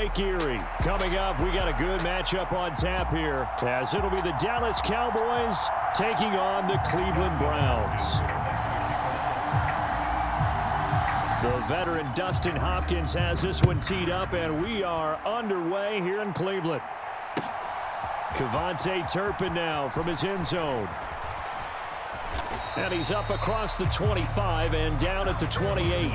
Lake Erie. Coming up, we got a good matchup on tap here, as it'll be the Dallas Cowboys taking on the Cleveland Browns. The veteran Dustin Hopkins has this one teed up, and we are underway here in Cleveland. Kevontae Turpin now from his end zone. And he's up across the 25 and down at the 28.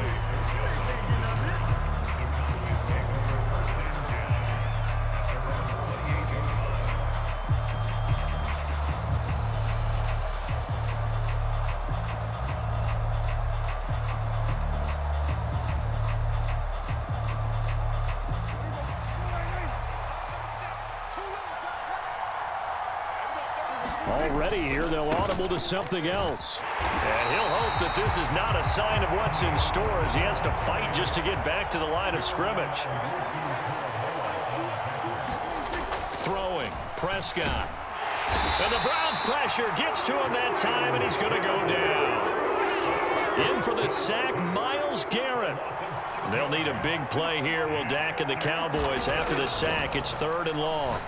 Already here, they'll audible to something else. And he'll hope that this is not a sign of what's in store, as he has to fight just to get back to the line of scrimmage. Throwing, Prescott. And the Browns' pressure gets to him that time, and he's going to go down. In for the sack, Myles Garrett. They'll need a big play here, will Dak and the Cowboys. After the sack, it's 3rd and long.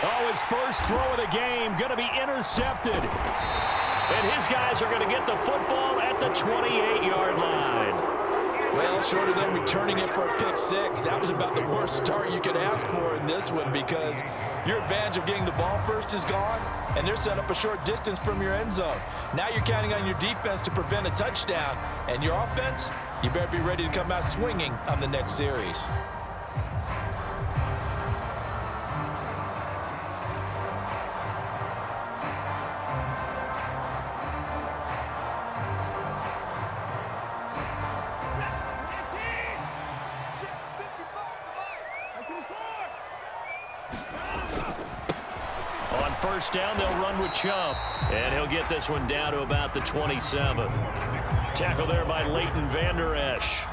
Oh, his first throw of the game going to be intercepted. And his guys are going to get the football at the 28-yard line. Well, short of them returning it for a pick six, that was about the worst start you could ask for in this one, because your advantage of getting the ball first is gone, and they're set up a short distance from your end zone. Now you're counting on your defense to prevent a touchdown, and your offense, you better be ready to come out swinging on the next series. First down, they'll run with Chubb. And he'll get this one down to about the 27. Tackle there by Leighton Vander Esch.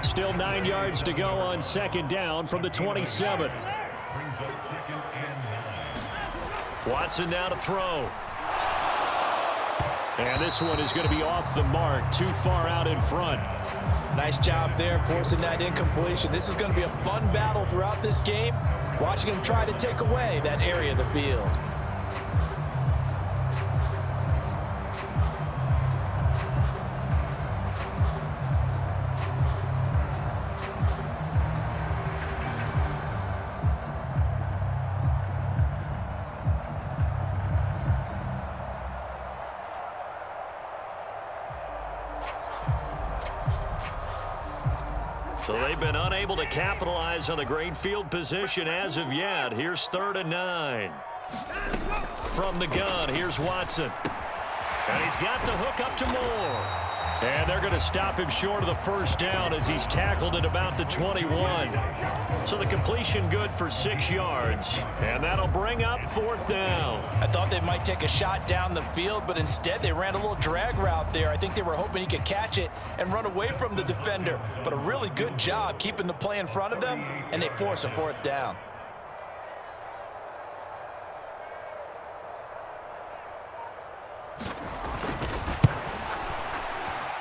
Still 9 yards to go on 2nd down from the 27. Watson now to throw. And this one is going to be off the mark, too far out in front. Nice job there forcing that incompletion. This is going to be a fun battle throughout this game, watching him try to take away that area of the field. So they've been unable to capitalize on the great field position as of yet. Here's 3rd and 9. From the gun, here's Watson. And he's got the hook up to Moore. And they're going to stop him short of the first down as he's tackled at about the 21. So the completion good for 6 yards. And that'll bring up 4th down. I thought they might take a shot down the field, but instead they ran a little drag route there. I think they were hoping he could catch it and run away from the defender. But a really good job keeping the play in front of them, and they force a 4th down.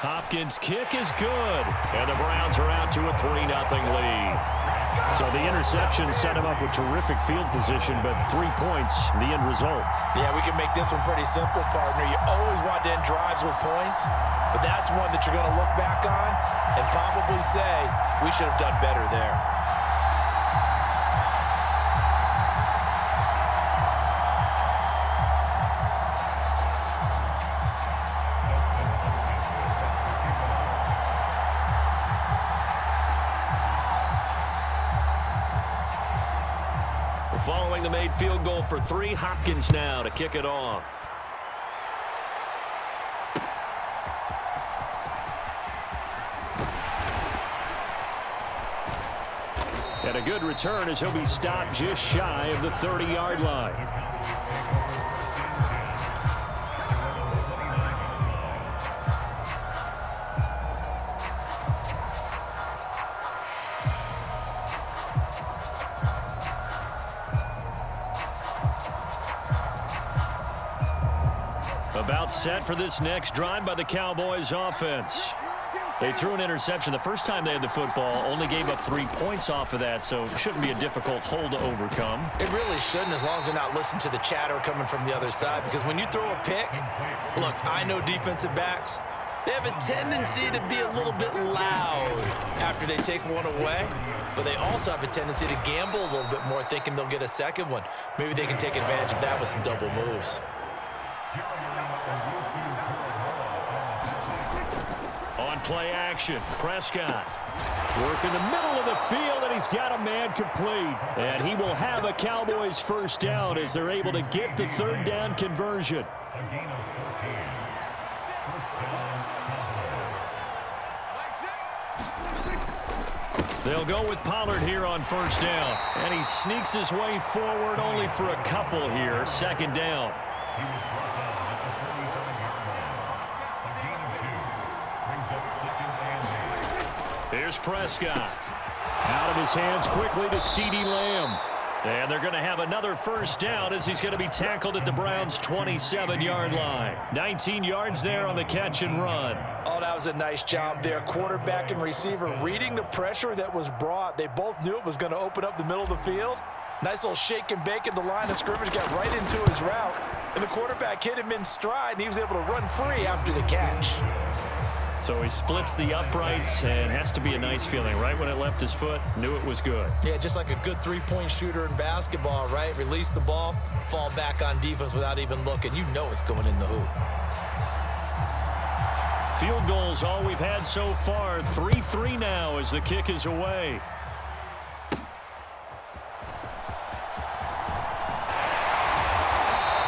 Hopkins' kick is good, and the Browns are out to a 3-0 lead. So the interception set him up with terrific field position, but 3 points, the end result. Yeah, we can make this one pretty simple, partner. You always want to end drives with points, but that's one that you're going to look back on and probably say, we should have done better there. Following the made field goal for 3, Hopkins now to kick it off. And a good return as he'll be stopped just shy of the 30-yard line. About set for this next drive by the Cowboys offense. They threw an interception the first time they had the football, only gave up 3 points off of that, so it shouldn't be a difficult hole to overcome. It really shouldn't, as long as they're not listening to the chatter coming from the other side, because when you throw a pick, look, I know defensive backs, they have a tendency to be a little bit loud after they take one away, but they also have a tendency to gamble a little bit more, thinking they'll get a second one. Maybe they can take advantage of that with some double moves. On play action, Prescott. Work in the middle of the field, and he's got a man complete. And he will have a Cowboys first down as they're able to get the third down conversion. They'll go with Pollard here on first down. And he sneaks his way forward only for a couple here. Second down. Here's Prescott. Out of his hands quickly to CeeDee Lamb. And they're going to have another first down as he's going to be tackled at the Browns' 27-yard line. 19 yards there on the catch and run. Oh, that was a nice job there. Quarterback and receiver reading the pressure that was brought. They both knew it was going to open up the middle of the field. Nice little shake and bake at the line of scrimmage, got right into his route. And the quarterback hit him in stride, and he was able to run free after the catch. So he splits the uprights, and has to be a nice feeling. Right when it left his foot, knew it was good. Yeah, just like a good three-point shooter in basketball, right? Release the ball, fall back on defense without even looking. You know it's going in the hoop. Field goals all we've had so far. 3-3 now as the kick is away.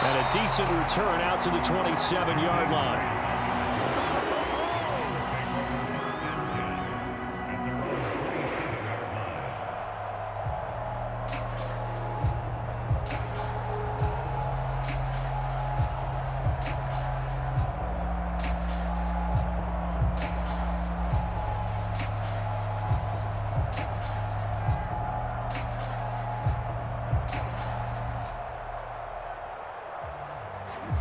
And a decent return out to the 27-yard line.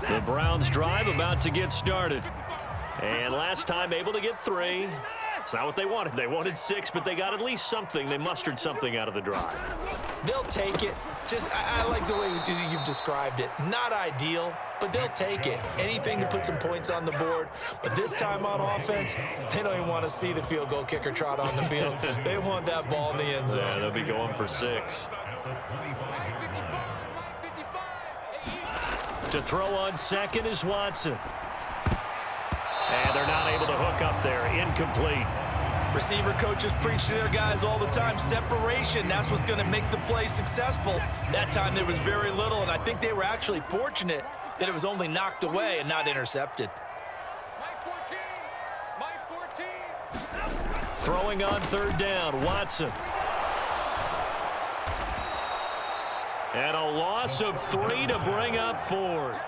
The Browns drive about to get started. And last time able to get 3. It's not what they wanted. They wanted 6, but they got at least something. They mustered something out of the drive. They'll take it. I like the way you've described it. Not ideal, but they'll take it. Anything to put some points on the board. But this time on offense, they don't even want to see the field goal kicker trot on the field. They want that ball in the end zone. Yeah, they'll be going for 6. To throw on second is Watson. And they're not able to hook up there. Incomplete. Receiver coaches preach to their guys all the time. Separation, that's what's going to make the play successful. That time there was very little, and I think they were actually fortunate that it was only knocked away and not intercepted. Mike 14. Throwing on third down, Watson. And a loss of 3 to bring up 4th.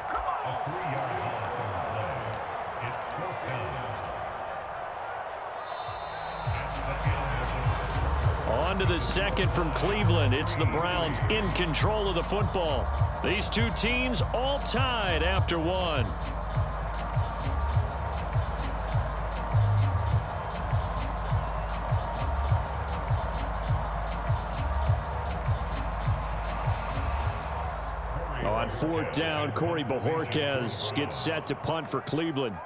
On to the second from Cleveland. It's the Browns in control of the football. These two teams all tied after 1. On fourth down, Corey Bojorquez gets set to punt for Cleveland.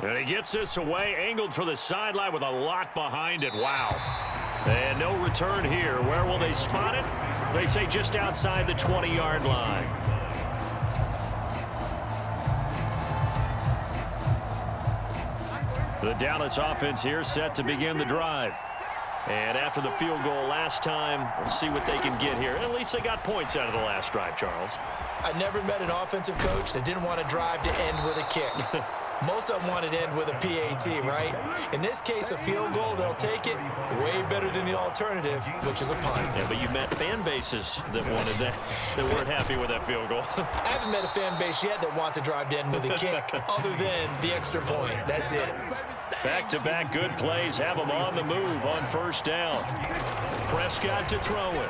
And he gets this away, angled for the sideline with a lot behind it. Wow. And no return here. Where will they spot it? They say just outside the 20-yard line. The Dallas offense here set to begin the drive. And after the field goal last time, we'll see what they can get here. At least they got points out of the last drive, Charles. I never met an offensive coach that didn't want to drive to end with a kick. Most of them wanted to end with a PAT, right? In this case, a field goal, they'll take it. Way better than the alternative, which is a punt. Yeah, but you met fan bases that wanted that, that weren't happy with that field goal. I haven't met a fan base yet that wants to drive to end with a kick, other than the extra point. That's it. Back-to-back good plays have them on the move on first down. Prescott to throw it.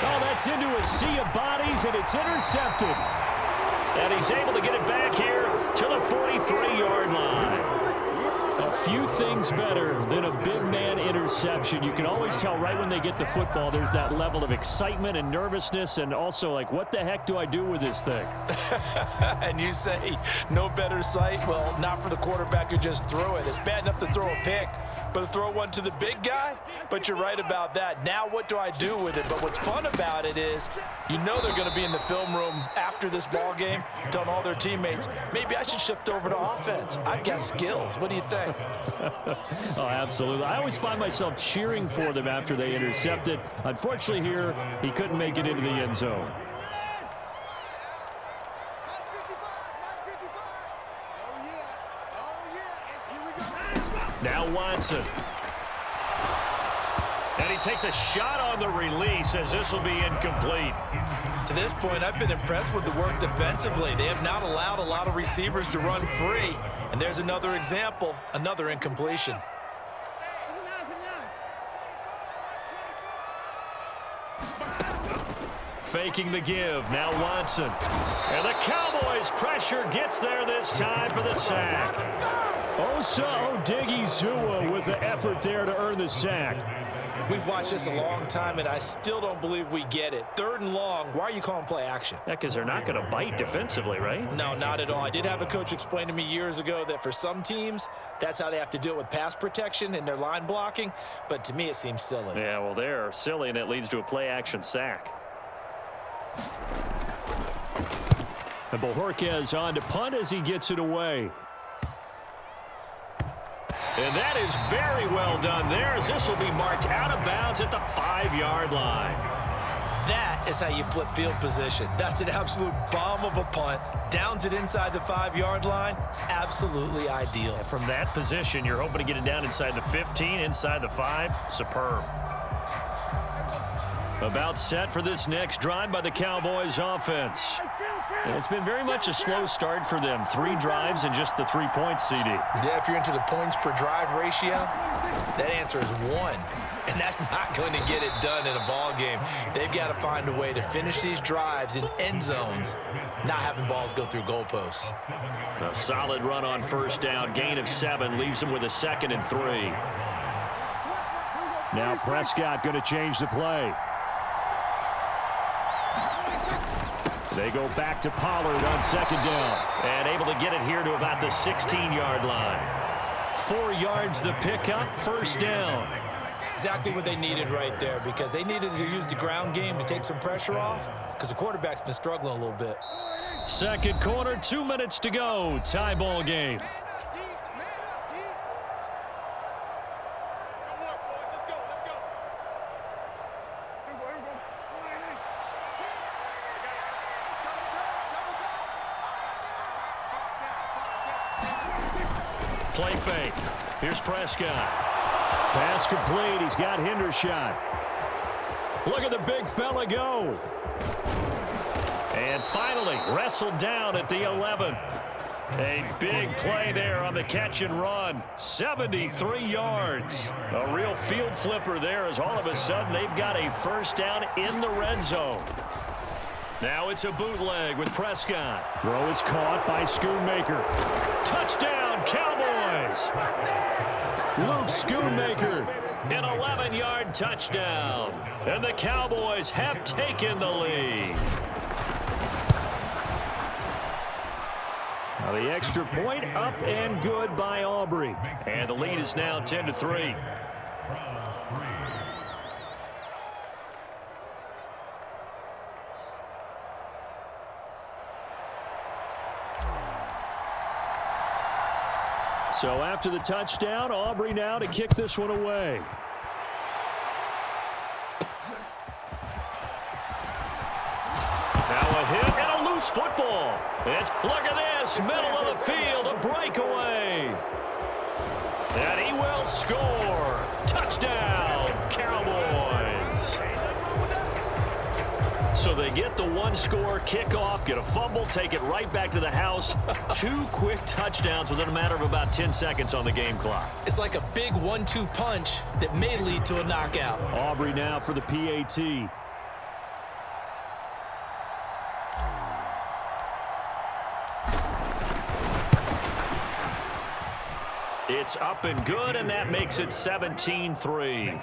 Oh, that's into a sea of bodies, and it's intercepted. And he's able to get it back here to the 43-yard line. A few things better than a big man interception. You can always tell right when they get the football, there's that level of excitement and nervousness, and also like, what the heck do I do with this thing? And you say, no better sight? Well, not for the quarterback who just threw it. It's bad enough to throw a pick, but to throw one to the big guy? But you're right about that. Now what do I do with it? But what's fun about it is, you know they're going to be in the film room after this ball game, telling all their teammates, maybe I should shift over to offense. I've got skills. What do you think? Oh, absolutely. I always find myself cheering for them after they intercept it. Unfortunately here, he couldn't make it into the end zone. Now Watson. And he takes a shot on the release as this will be incomplete. To this point, I've been impressed with the work defensively. They have not allowed a lot of receivers to run free. And there's another example, another incompletion. Faking the give, now Watson. And the Cowboys' pressure gets there this time for the sack. Osa Odighizuwa with the effort there to earn the sack. We've watched this a long time, and I still don't believe we get it. 3rd and long, why are you calling play action? Yeah, because they're not going to bite defensively, right? No, not at all. I did have a coach explain to me years ago that for some teams, that's how they have to deal with pass protection and their line blocking, but to me it seems silly. Yeah, well, they're silly, and it leads to a play action sack. And Bojorquez on to punt as he gets it away. And that is very well done there, as this will be marked out of bounds at the 5-yard line. That is how you flip field position. That's an absolute bomb of a punt. Downs it inside the 5-yard line. Absolutely ideal. From that position, you're hoping to get it down inside the 15, inside the 5. Superb. About set for this next drive by the Cowboys offense. And it's been very much a slow start for them. 3 drives and just the 3 points, CD. Yeah, if you're into the points per drive ratio, that answer is 1. And that's not going to get it done in a ball game. They've got to find a way to finish these drives in end zones, not having balls go through goalposts. A solid run on first down. Gain of 7 leaves them with a 2nd and 3. Now Prescott going to change the play. They go back to Pollard on 2nd down. And able to get it here to about the 16-yard line. 4 yards the pickup, 1st down. Exactly what they needed right there, because they needed to use the ground game to take some pressure off, because the quarterback's been struggling a little bit. 2nd quarter, 2 minutes to go. Tie ball game. Play fake. Here's Prescott. Pass complete. He's got Hendershot. Look at the big fella go. And finally wrestled down at the 11. A big play there on the catch and run. 73 yards. A real field flipper there, as all of a sudden they've got a 1st down in the red zone. Now it's a bootleg with Prescott. Throw is caught by Schoonmaker. Touchdown, Cowboys! Luke Schoonmaker, an 11-yard touchdown. And the Cowboys have taken the lead. Now the extra point up and good by Aubrey. And the lead is now 10-3. So after the touchdown, Aubrey now to kick this one away. Now a hit and a loose football. Look at this, middle of the field, a breakaway. And he will score. Touchdown, Cowboys. So they get the 1-score kickoff, get a fumble, take it right back to the house. 2 quick touchdowns within a matter of about 10 seconds on the game clock. It's like a big 1-2 punch that may lead to a knockout. Aubrey now for the PAT. It's up and good, and that makes it 17-3.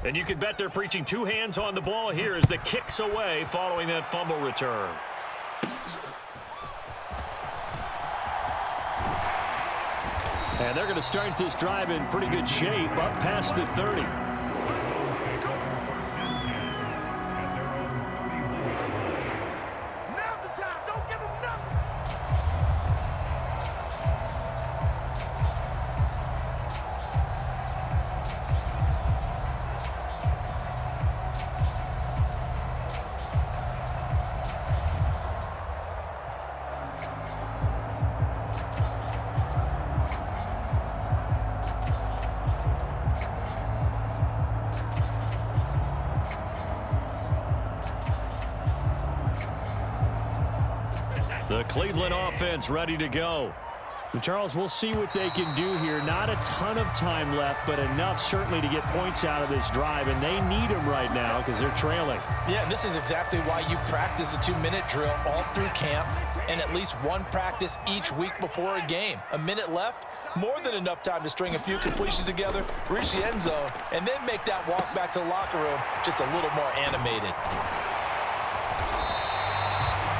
And you can bet they're preaching two hands on the ball here as the kick's away following that fumble return. And they're going to start this drive in pretty good shape, up past the 30. Now's the time. Don't give them nothing. The Cleveland offense ready to go. And Charles, we'll see what they can do here. Not a ton of time left, but enough certainly to get points out of this drive, and they need them right now because they're trailing. Yeah, and this is exactly why you practice a 2-minute drill all through camp and at least one practice each week before a game. A minute left, more than enough time to string a few completions together, reach the end zone, and then make that walk back to the locker room just a little more animated.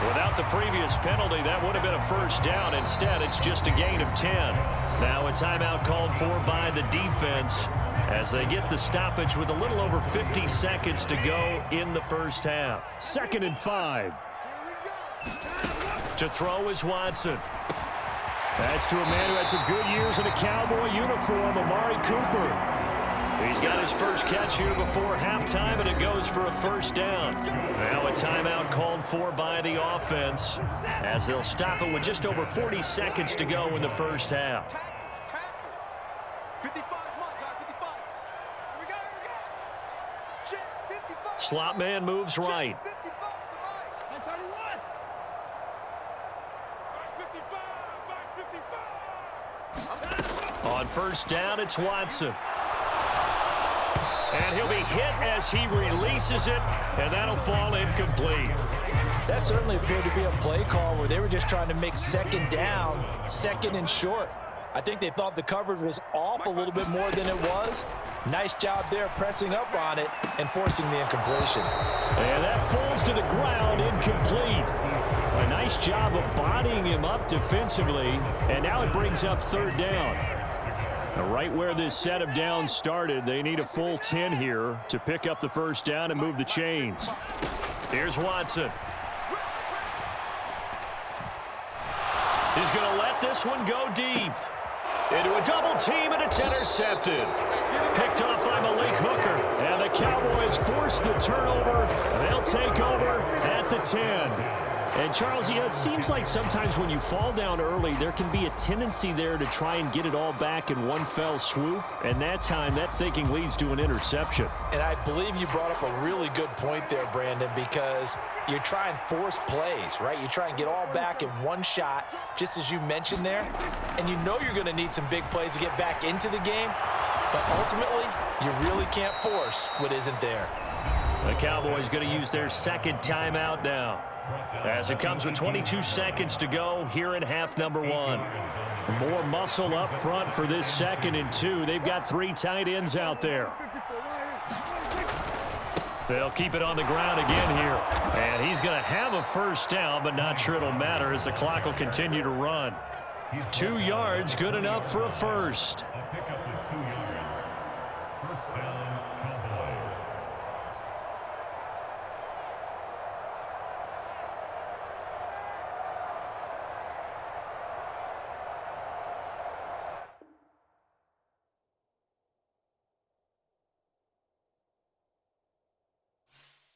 Without the previous penalty, that would have been a first down. Instead, it's just a gain of 10. Now a timeout called for by the defense as they get the stoppage with a little over 50 seconds to go in the first half. 2nd and 5. To throw is Watson. That's to a man who had some good years in a Cowboy uniform, Amari Cooper. He's got his first catch here before halftime, and it goes for a first down. Now a timeout called for by the offense as they'll stop it with just over 40 seconds to go in the first half. 55 mark, guys, 55. Here we go, here we go. Check, 55. Slot man moves right. Check, 55 to right. 31. Back 55, back 55. On first down, it's Watson. And he'll be hit as he releases it, and that'll fall incomplete. That certainly appeared to be a play call where they were just trying to make second down, second and short. I think they thought the coverage was off a little bit more than it was. Nice job there pressing up on it and forcing the incompletion. And that falls to the ground, incomplete. A nice job of bodying him up defensively, and now it brings up 3rd down. Right where this set of downs started, they need a full 10 here to pick up the first down and move the chains. Here's Watson. He's going to let this one go deep. Into a double team, and it's intercepted. Picked off by Malik Hooker. And the Cowboys force the turnover. They'll take over at the 10. And, Charles, it seems like sometimes when you fall down early, there can be a tendency there to try and get it all back in one fell swoop. And that time, that thinking leads to an interception. And I believe you brought up a really good point there, Brandon, because you try and force plays, right? You try and get all back in one shot, just as you mentioned there. And you know you're going to need some big plays to get back into the game. But ultimately, you really can't force what isn't there. The Cowboys going to use their second timeout now, as it comes with 22 seconds to go here in half number 1. More muscle up front for this 2nd and 2. They've got 3 tight ends out there. They'll keep it on the ground again here. And he's going to have a first down, but not sure it'll matter as the clock will continue to run. 2 yards, good enough for a first.